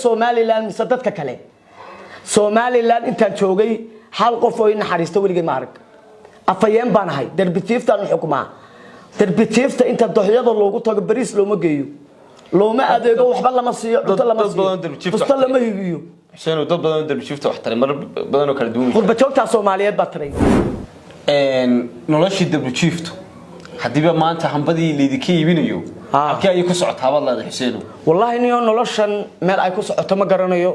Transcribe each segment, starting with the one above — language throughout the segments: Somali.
Somaliland mise dadka kale Somaliland intaan joogay hal qof oo in naxariisto weligay ma arag afayeen baan ahay darbitiiftaan xukumaa darbitiifta inta doxyada loogu tago bariis looma geeyo looma adeego waxba lama siiyo cunto lama siiyo fusta lama higiyo xuseen dad badan darbitiifta wax taray mar badan oo kala duwan qurba joogta Soomaaliyeed baa taray noloshii darbitiiftu hadiiba maanta hanbadii leedikay ibinayo halkii ay ku socotaa walaal xuseen wallahi niyo noloshan meel ay ku socoto ma garanayo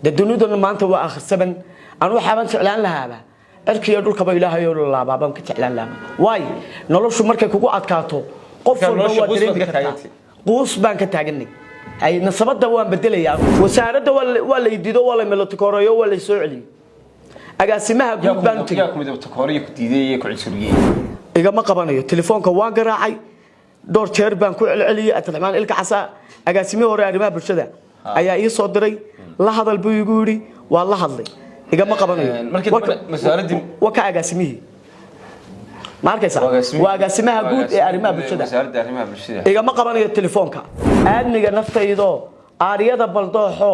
dadunidana maanta waa akhirsaban aan waxaan jeclaan lahaa arkiyo dhulka Ilaahay oo la laabaan ka jeclaan lahaa way noloshu markay kugu adkaato qof walba waa dareemi kartaa qoys baan ka taaganay ay nasabada waan bedelayaa wasaaradda waa la yidido waa la meelotikoreeyo waa la soo celiyo agaasimaha guud baan tagay yaa kumid tikoreeyo ku diiday ku cilsuriyay igama qabanayo telefoonka waan garaacay door jeer baan ku celceliyay Abdiraxmaan ilka Xasa agaasimaha hore arrimaha bulshada ayaa ii soo diray la hadal buu igu yiri waa la hadlay igama qabanayo masaaladii waka agaasimihi markaysa waa agaasimaha guud ee arrimaha bulshada wasaaradda arrimaha bulshada igama qabanayo telefoonka aadniga naftaydo aariyada baldooxo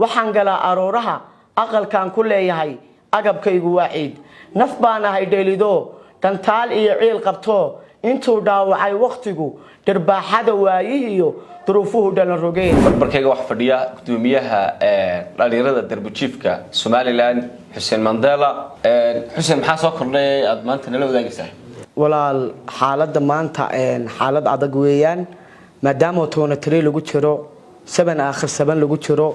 waxaan galaa arooraha aqalkan ku leeyahay agabkaygu waa ciid naf baan ahay dheelido tantaal iyo ciil qabto intuu dhaawacay waqtigu darbaaxada waayihiyo duruufuhu dhalan rogeen barbarkayga wax fadhiya gudoomiyaha dhalinyarada darbujiifka Somaliland Xuseen Mandela Xuseen maxaa soo kordhay aad maanta nala wadaagaysaa walaal xaaladda maanta xaalad adag weeyaan maadaama toona tiri lagu jiro 7 aakhir 7 lagu jiro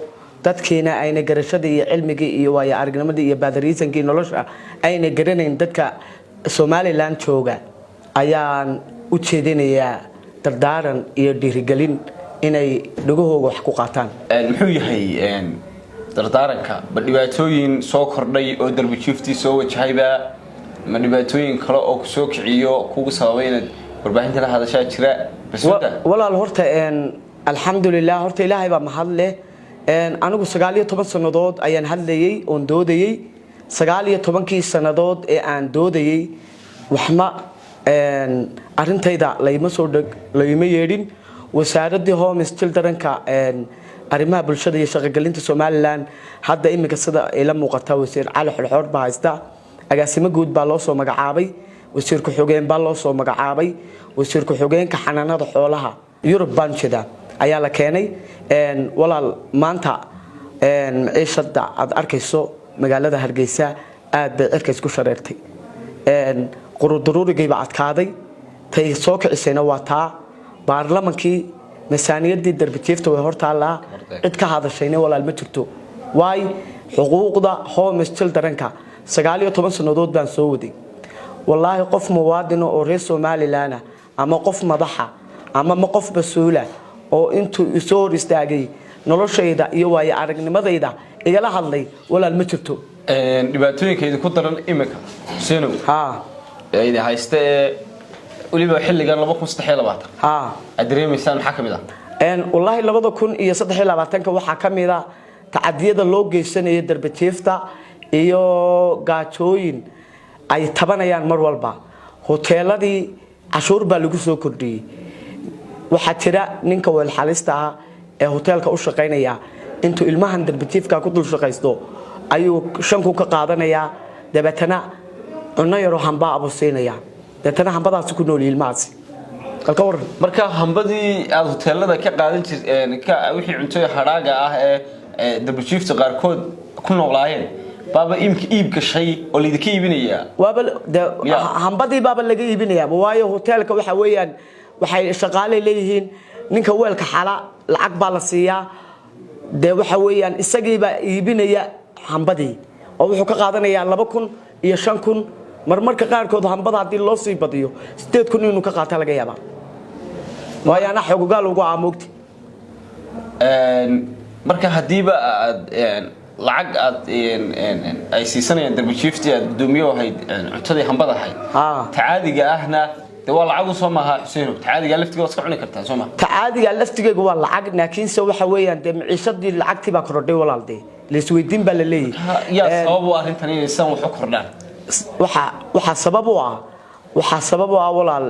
dadkeena ayna garashada iyo cilmiga iyo waaya aragnimada iyo baadariisankii nolosha ayna garanayn dadka Somaliland jooga ayaan u jeedinayaa dardaaran iyo dhiirigelin inay dhagahooga wax ku qaataan muxuu yahay dardaaranka dhibaatooyin soo kordhay oo darbujiiftii soo wajahayba ma dhibaatooyin kale oo ku soo kiciyo kugu sababay inaad warbaahinta la hadashaa jira walaal horta alxamdulillah horta Ilaahay baa mahad leh anigu 19 sanadood ayaan hadlayay oo doodayay 19kii sanadood ee aan doodayay waxma arintayda layma soo dhag layma yeedhin wasaaradda Home Childrenka arrimaha bulshada iyo shaqagelinta Somaliland hadda imika sida ila muuqata wasiir Cali Xulxoor baa haysta agaasimo guud baa loo soo magacaabay wasiir ku xogeen baa loo soo magacaabay wasiir ku xogeenka xanaanada xoolaha Yurub baan jida ayaa la keenay walaal maanta ciishada aad arkayso magaalada Hargeysa aad bay cirkays ku shareertay quruduruurigay baa adkaaday tay soo kicisayna waa taa baarlamankii miisaaniyadii darbitiifta way hortaalaa cid ka hadashayna walaal ma jirto way xuquuqda Home Childrenka 19 sanadood baan soo waday wallahi qof muwaadin oo reer Somaliland ama qof madaxa ama qof basuula oo intuu soo hor istaagay noloshayda iyo waaya aragnimadayda igala hadlay walaal ma jirto dhibaatooyinkeedu ku daran imika Xuseen ay haystee waliba xilligan 2023 adreemaysan waxa kamid wallahi 2023 waxa kamid tacadiyada loo geysanayo darbitiifta iyo gaajooyin ay tabanayaan mar walba hoteeladii cashuur baa lagu soo kordhiyay waxa jira ninka weel xalista ee hoteelka u shaqeynaya intuu ilmahan darbitiifka ku dul shaqeysto ayuu shanku ka qaadanaya dabatana cunno yaro hamba abu siinaya dadana hambadaas ku nool ilmaasi halka war marka hambadii aad hoteelada ka qaadan jirteen ka wixii cunto haraaga ah ee darbujiifta qaarkood ku noolaayeen baba iib gashay oo lidka iibinaya waaba hambadii baba laga iibinaya waayo hoteelka waxa weeyaan waxay shaqaale leeyihiin ninka weelka xala lacag baa la siiyaa de waxa weeyaan isagiiba iibinaya hambadii oo wuxuu ka qaadanayaa 2000 iyo 5000 marmarka qaarkood hambada hadii loo sii badiyo 8000 inuu ka qaato laga yaabaa waayana xogogaal ugu aamugti marka hadiiba lacag aad ay siisanayaan darbujiiftii aad gudoomiyo ahayd cuntadii hambada ahayd tacaadiga ahna waa lacag soo maaha Xuseen tacaadiga laftiga iska cuni kartaa soo ma tacaadiga laftiga waa lacag laakiin se waxa weeyaan maciishadii lacagtii baa kordhay walaalday la isweydiin baa la leeyahay yaa sabab u arrintan inay san wax kordhaan waxa sabab u ah walaal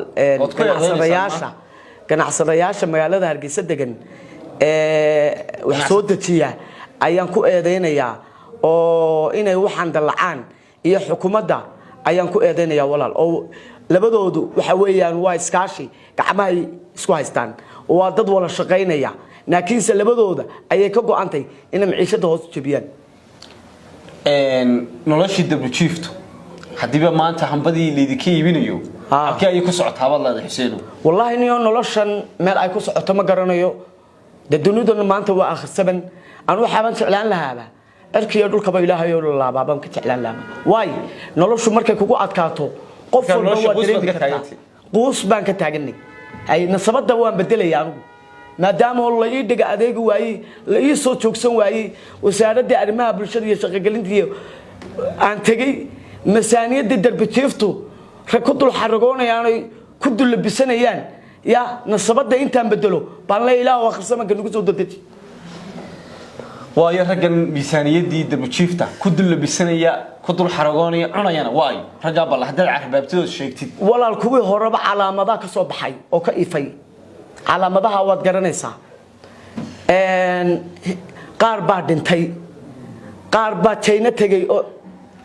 ganacsadayaasha magaalada Hargeysa degan wax soo dejiya ayaan ku eedeynayaa oo inay waxaan dalacaan iyo xukuumadda ayaan ku eedeynayaa walaal oo labadoodu waxa weeyaan waa iskaashi gacmaha isku haystaan oo dad wala shaqeynaya laakiinse labadooda ayay ka go'antay inay maciishada hoos jabiyaan noloshii dabjiifto hadiiba maanta hambadii leedika iibinayo halkii ay ku socotaa walaal Xuseen wallahi niyo noloshan meel ay ku socoto ma garanayo daduniduna maanta waa akhirsaban aan waxaan jeclaan lahaa arkiyo dhulka Ilaahay oo la laabaan ka jeclaan lahaa way noloshu markay kugu adkaato qof walba waa dareemi kartaa qoos baan ka taaganay ay nasabada waan bedelayaa anigu maadaama la ii dhiga adeeg waayay la ii soo joogsan waayay wasaaradda arrimaha bulshada iyo shaqo-gelinta aan tagay miisaaniyadda darbijiiftu rakudul xaragoonayaan ku dulabisanayaan ya nasabada intaan bedelo baan la Ilaahay akhrisamanka nagu soo dadeji waayo ragan miisaaniyadii darbijiifta ku dulabisanaya ku dul xaragoonaya cunayana waayo raga bal hadal carbaabtooda sheegtid walaal kuwii horeba calaamadaha ka soo baxay oo ka ifay calaamadaha waad garanaysaa qaar baa dhintay qaar baa China tagay oo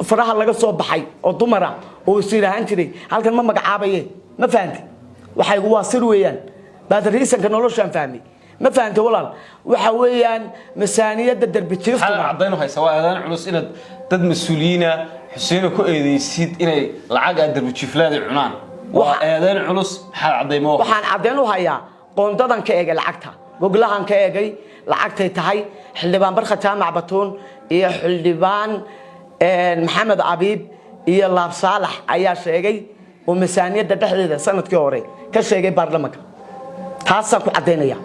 faraha laga soo baxay oo dumara oo siiraan jiray halkan ma magacaabaye ma fahanti waxay ugu waasir weeyaan baad riisanka noloshan fahmi ما فهمت والله وحويان ميزانيه دربجيفta cadayno haysa waa aadaan culus inaad dad mas'uuliyiina Xuseen ku eedeysid inay lacag darbijiiflaad cunaan waa aadaan culus xal cadaymo waxaan cadayno hayaa qoondadan ka eegay lacagta goglahan ka eegay lacagtay tahay xildhibaan barka jaamac batoon iyo xildhibaan maxamed abiib iyo laab saalax ayaa sheegay oo miisaaniyada dhexdeeda sanadkii hore ka sheegay baarlamaanka taas ku cadaynaya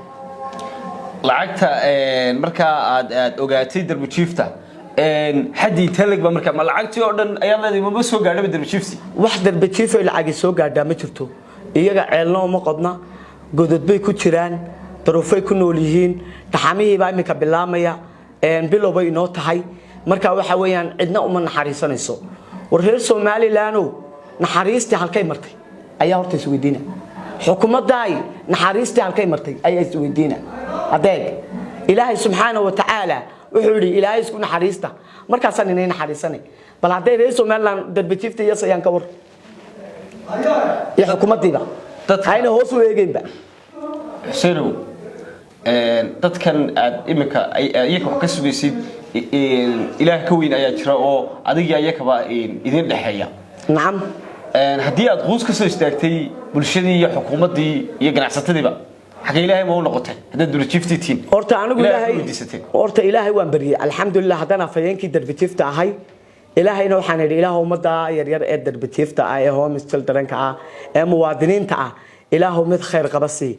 lacagta marka aad ogaatay darbijiifta xadii talag ba marka ma lacagtii oo dhan ayaa leedahay ma soo gaadhay darbijiifti wax darbijiif ay lacag soo gaadhaa ma jirto iyaga ceelno ma qodna godad bay ku jiraan darofay ku nool yihiin taxamihii baa imika bilaamaya bilowbay inoo tahay marka waxa weeyaan cidna uma naxariisanayso war reer Soomaaliland naxariistii halkay martay ayaa horta is weydiina xukuumadday naxariistii halkay martay ayaa is weydiina adeeg Ilaahay subhanahu wa ta'ala wuxuu yiri Ilaahay isku naxariista markaasaan inay naxariisanay bal haday reer Soomaaliland darbijiifta iyo sayaan ka war ya xukuumaddiiba dadkayna hoos u eegeenba Xuseen dadkan aad imika iyaga wax ka sugaysid Ilaah ka weyn ayaa jira oo adiga iyakaba idin dhaxeeya naam hadii aad qoys ka soo istaagtay bulshadii iyo xukuumaddii iyo ganacsatadiiba xaq Ilaahay ma u noqotay hadda darbijiiftiin horta anigu Ilaahay waan bariyay alxamdulillah hadana fayeenkii darbijiifta ahay ilaahayna waxaan idhi Ilaahay umada yar yar ee darbijiifta ah ee homes childrenka ah ee muwaadiniinta ah Ilaahay mid khayr qabasi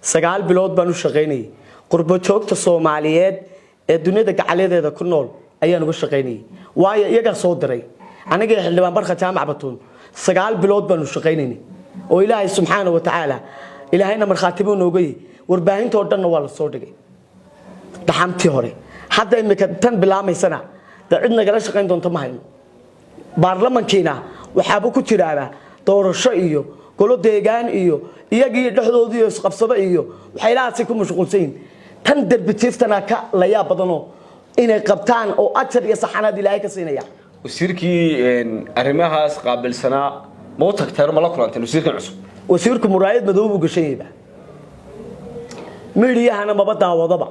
9 bilood baan u shaqeynay qurbo joogta Soomaaliyeed ee dunida gacaleedeeda ku nool ayaan uga shaqeynay waayo iyaga soo diray aniga xildhibaan barka jaamac batoon 9 bilood baan u shaqeynay oo Ilaahay subhanahu wa ta'ala ilaahayna marxaatibu noogay warbaahinta oo dhan waa la soo dhigay taxamtii hore hadda imika tan bilaameysana cid nagala shaqeyn doonto ma hayno baarlamankiina waxaaba ku jiraaba doorasho iyo golo deegaan iyo iyagii dhexdoodii iyo isqabsado iyo waxaylahaasi ku mashquulsan tan darbijiiftana ka la yaab badano inay qabtaan oo ajar iyo saxanaad Ilaahay ka siinaya wasiirkii arrimahaas qaabilsanaa ma u tagtay ma la kulanteen wasiirkan cusub wasiirku muraayad madow u gashanayba meediyahana maba daawadaba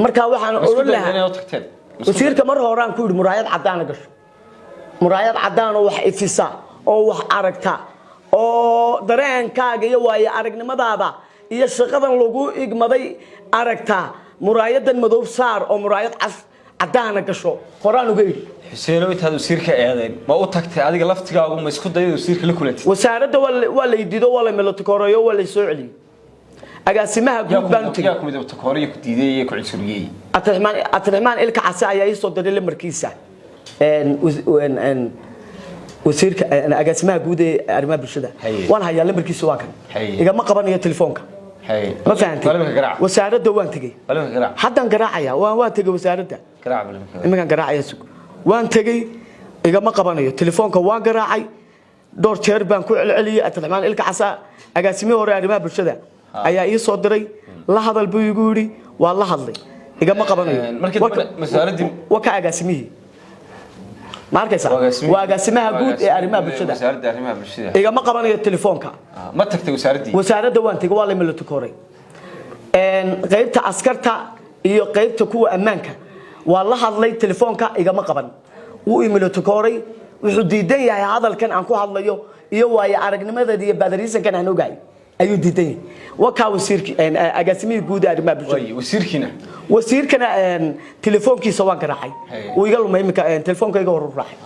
marka waxaan oran lahaa wasiirka mar hore aan ku yiri muraayad cadaan gasho muraayad cadaan oo wax ifisa oo wax aragta oo dareenkaaga iyo waay aragnimadaada iyo shaqadan lagu igmaday aragta muraayadan madow saar oo muraayad cadaan gasho qoraan uga yiri Xuseen intaad wasiirka eedayn ma u tagtay adiga laftigaagu ma isku dayay wasiirka la kulantay wasaaradda waa la idido waa la meelotikorayo waa la soo celiyay agaasimaha guud baan yaa ku midab takoriyo ku diiday ku cisuriyay atrimaan ilka casi ayaa soo diray markiisa wasiirka agaasimaha guud ee arrimaha bulshada waan hayaa lambarkiisa waa kan igama qabanayo telefoonka ما فهمت وسارده وان تجي حتى قراعيا وان تجي وسارده قراع ما كان قراعيا سوق وان تجي إذا ما قبنيه تليفونك وان قراعي دور شهر بان كل علي أتلمان إلك عسى أقاسمي ورا ما بالشدة ayaa ii soo diray la hadal buu igu yiri waa la hadlay igama qabanayo masaaradii waka agaasimihi markaysa waa agaasimaha guud ee arrimaha bulshada wasaaradda arrimaha bulshada igama qabanayo telefoonka ma tagtay wasaaradda waan tagay waa la milatu koray qaybta askarta iyo qaybta kuwa ammaanka waa la hadlay telefoonka igama qaban uu milatu koray wuxuu diidan yahay hadalkan aan ku hadlayo iyo waaya aragnimadeeda iyo badariisankan aan ogaay ayuu diidan yahay waka wasiirki agaasimihi guud ee arrimaha bulshada wasiirkana telefoonkiisa waan garaacay uu iga lumay imika telefoonkayga hor u raacay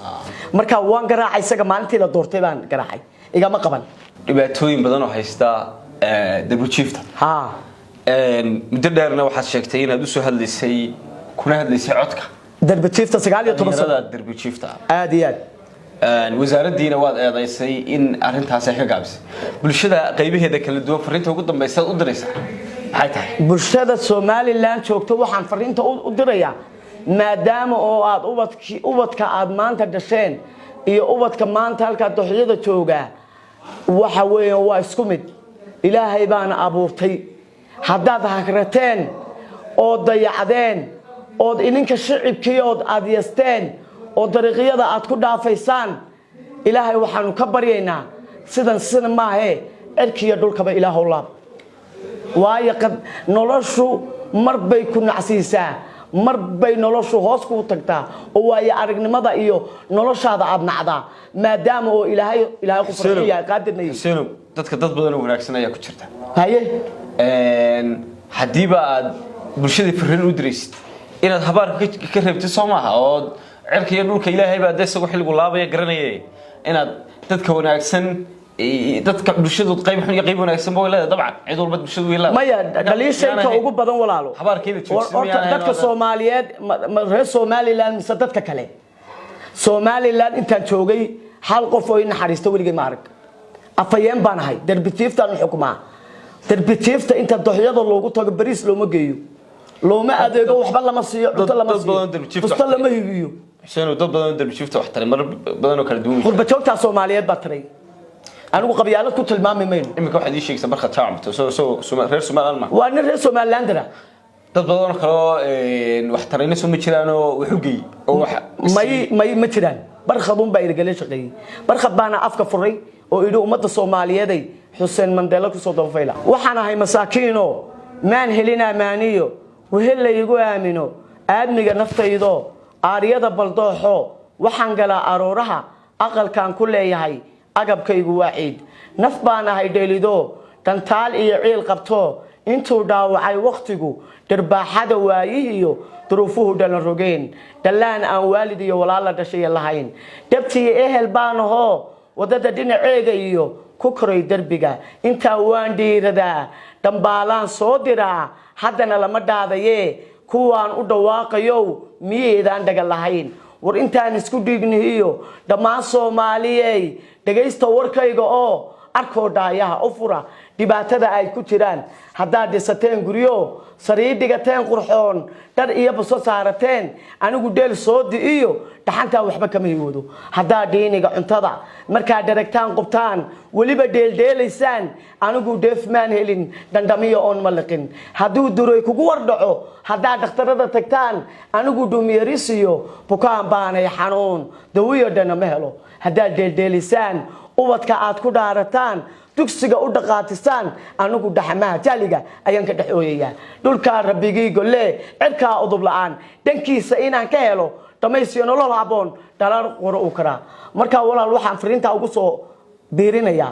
marka waan garaacay isaga maalintii la doortay baan garaacay igama qaban dhibaatooyin badan oo haysta Darbi Chiefta muddo dheerna waxaad sheegtay inaad u soo hadlaysay kuna hadlaysay codka Darbi Chiefta 19 sano Darbi Chiefta aad iyo aad wasaaraddiina waad eedaysay in arintaas ay ka gaabisay bulshada qaybaheeda kala duwan fariinta ugu dambaysa u diraysa maxay tahay bulshada Somaliland joogto waxaan fariinta u dirayaa maadaama oo aad ubadka aad maanta dhasheen iyo ubadka maanta halka doxyada jooga waxa weeye waa isku mid ilaahay baana abuurtay haddaad hakrateen oo dayacdeen oo idinka shicibkiyood aad yeesteen oo dariiqyada aad ku dhaafaysaan ilaahay waxaanu ka baryaynaa sidan maahe cirkiga dhulkaba ilaahow laab waayo qad noloshu marbay ku nacsiisaa marbay noloshu hoos ku tagtaa oo waayo aragnimada iyo noloshaada aad nacdaa maadaama oo ilaahay ku farxiyaa qaadirnay dadka dad badan oo wanaagsan ayaa ku jirta haye hadiiba aad bulshada fariin u diraysid inaad habaar ka reebtid Soomaha oo cirka iyo dhulka ilaahay baa isagu xilligu laabaya garanayay inaad dadka wanaagsan dadka bulshadu qayb xun iyo qayb wanaagsan boo leedahay dabcan cid walba bulshadu way leedahay maya dhaliishayka ugu badan walaalo habaarkeeda joogsimayaan dadka Soomaaliyeed reer Somaliland mise dadka kale Somaliland inta joogay hal qof oo naxariisto weligay ma arag afayeen baan ahay Darbi Chiefta xukumaa Darbi Chiefta inta doxyada loogu tago bariis looma geeyo looma adeego waxba lama siiyo cunto lama siiyo fusta lama hibiyo Xuseen dad badan Darbi Chiefta wax taray mar badan oo kala duwan qurba joogta Soomaaliyeed baa taray anigu qabyaalad ku tilmaami mayno imika waxa idin sheegaysaa marka taamto reer Somaliland ma waa reer Somaliland dad badan kale wax tarayna soo ma jiraan oo wuxuu geey oo wax ma jiraan barkhadun baa irgalay shaqeeyay barkhad baana afka furay oo idho umada Soomaaliyeed ay Xuseen Mandela ku soo doofayla waxaan ahay masaakiino maan helina maaniyo wehel igu aamino aadmiga naftaydo aariyada baldooxo waxaan galaa arooraha aqalkan ku leeyahay agabkaygu waa ciid naf baan ahay dheelido tantaal iyo ciil qabto intuu dhaawacay waqtigu darbaaxada waayihiyo duruufuhu dhalan rogeen dhalaan aan waalid iyo walaal dhashay lahayn dabtii ehel baan aho wadada dhinaceega iyo ku koray darbiga inta waan dhiiradaa dambaalaan soo diraa haddana lama dhaadaye kuwaan u dhawaaqayo miyeedaan dhaga lahayn war intaan isku dhiignihiyo dhammaan Soomaaliyey dhageysta warkayga oo arkoo dhaayaha u fura dhibaatada ay ku jiraan haddaad dhisateen guryo sariir dhigateen qurxoon dhar iyo baso saarateen anigu dheel soo diiyo dhaxanta waxba kama hiwado haddaad diiniga cuntada markaa daragtaan qubtaan waliba dheeldheelaysaan anigu deefmaan helin dandamiyo oon maliqin hadduu duray kugu wardhaco haddaad dhakhtarada tagtaan anigu dhumiyarisiyo bukaan baanay xanuun dawiyo dhana ma helo haddaad dheeldheelaysaan ubadka aad ku dhaarataan dugsiga u dhaqaatisaan anigu dhaxmaha jaaliga ayaan ka dhaxooyaya dhulka rabbigii golle cirka udub la'aan dankiisa inaan ka helo dhamaysiyo nolol haboon dhalar qoro u kara marka walaal waxaan fariinta ugu soo biirinaya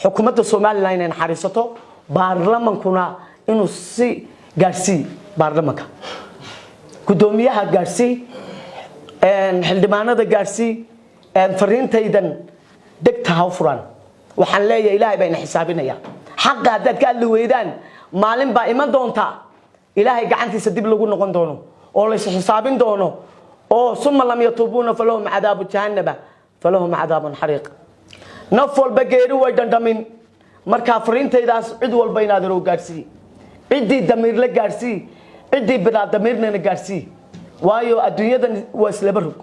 xukuumadda Soomaaliland inay xariisato baarlamankuna inuu si gaarsi baarlamanka gudoomiyaha gaarsi xildhibaanada gaarsi fariintaydan degta ha furan waxaan leeyahay ilaahay bayna xisaabinaya xaqqa dad ka leeydaan maalin baa iman doonta ilaahay gacantiisa dib lagu noqon doono oo la xisaabin doono oo summa lam yatubuna falahum adaabu jahannaba falahum adaabun hariq nafol bageeri way dandamin marka fariintaydaas cid walba inaad roo gaarsi cidii damir la gaarsi cidii bida damirna gaarsi waayo adduunyadan waa isla barug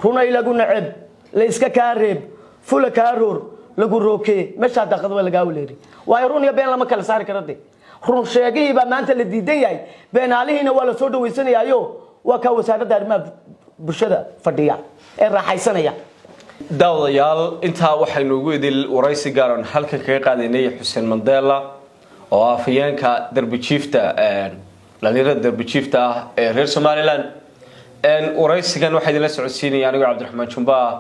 runay lagu nacab la iska kaareeb fula kaaroor lagu rookay meesha daaqad waa laga waleeri waayo run iyo been lama kala saari karade run sheegay baa maanta la diidan yahay beenaalihina waa la soo dhaweysanayayo waa ka wasaaradda arrimaha bulshada fadhiya ee raaxaysanaya daawadayaal intaa waxaynu ugu idil waraysi gaaran halka kaga qaadanay Xuseen Mandela oo afayeenka darbijiifta dhalinyarada darbijiifta ah ee reer Somaliland waraysigan waxaa idin la socodsiinaya aniga Cabdiraxmaan Jumba